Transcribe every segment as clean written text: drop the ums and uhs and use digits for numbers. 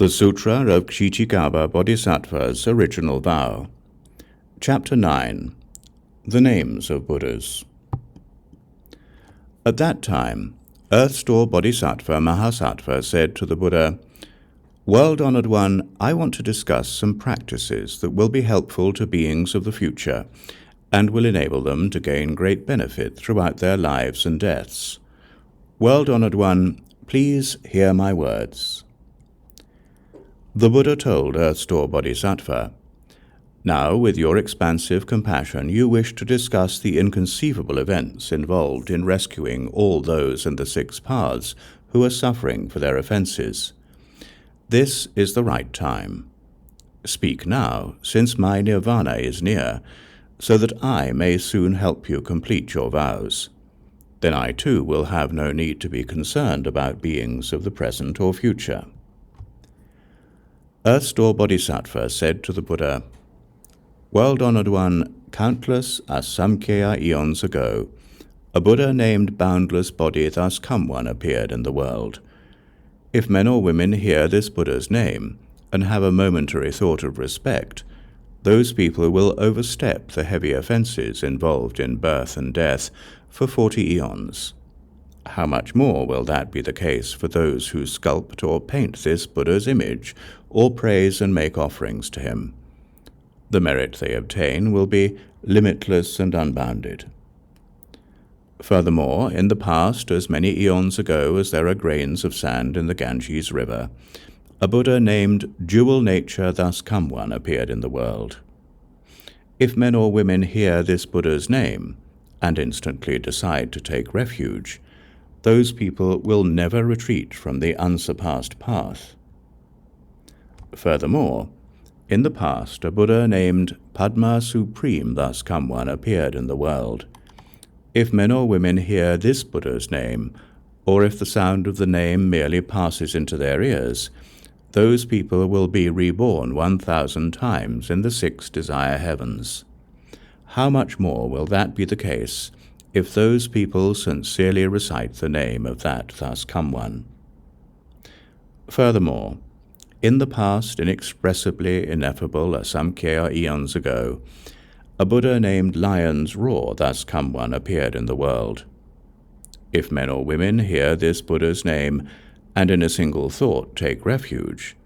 The Sutra of Kṣitigarbha Bodhisattva's Original Vow. Chapter 9. The Names of Buddhas. At that time, Earth-Store Bodhisattva Mahasattva said to the Buddha, "World-honored one, I want to discuss some practices that will be helpful to beings of the future and will enable them to gain great benefit throughout their lives and deaths. World-honored one, please hear my words." The Buddha told Earth-Store Bodhisattva, "Now, with your expansive compassion, you wish to discuss the inconceivable events involved in rescuing all those in the 6 paths who are suffering for their offenses. This is the right time. Speak now, since my nirvana is near, so that I may soon help you complete your vows. Then I too will have no need to be concerned about beings of the present or future." Earth-Store Bodhisattva said to the Buddha, "World-honored one, countless asamkhya eons ago, a Buddha named Boundless Body Thus Come One appeared in the world. If men or women hear this Buddha's name and have a momentary thought of respect, those people will overstep the heavy offenses involved in birth and death for 40 eons. How much more will that be the case for those who sculpt or paint this Buddha's image, or praise and make offerings to him? The merit they obtain will be limitless and unbounded. Furthermore, in the past, as many eons ago as there are grains of sand in the Ganges River, a Buddha named Dual Nature Thus Come One appeared in the world. If men or women hear this Buddha's name and instantly decide to take refuge, those people will never retreat from the unsurpassed path. Furthermore, in the past, a Buddha named Padma Supreme Thus Come One appeared in the world. If men or women hear this Buddha's name, or if the sound of the name merely passes into their ears, those people will be reborn 1,000 times in the 6 desire heavens. How much more will that be the case if those people sincerely recite the name of that Thus Come One? Furthermore, in the past, inexpressibly ineffable asamkhya eons ago, a Buddha named Lion's Roar Thus Come One appeared in the world. If men or women hear this Buddha's name and in a single thought take refuge,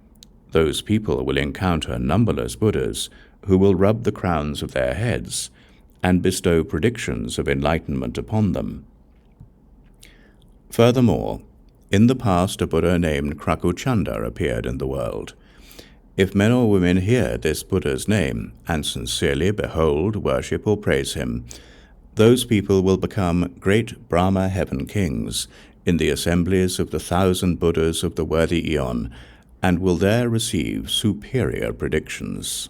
those people will encounter numberless Buddhas who will rub the crowns of their heads and bestow predictions of enlightenment upon them. Furthermore, in the past a Buddha named Krakuchanda appeared in the world. If men or women hear this Buddha's name and sincerely behold, worship, or praise him, those people will become great Brahma heaven kings in the assemblies of the 1,000 Buddhas of the worthy eon, and will there receive superior predictions.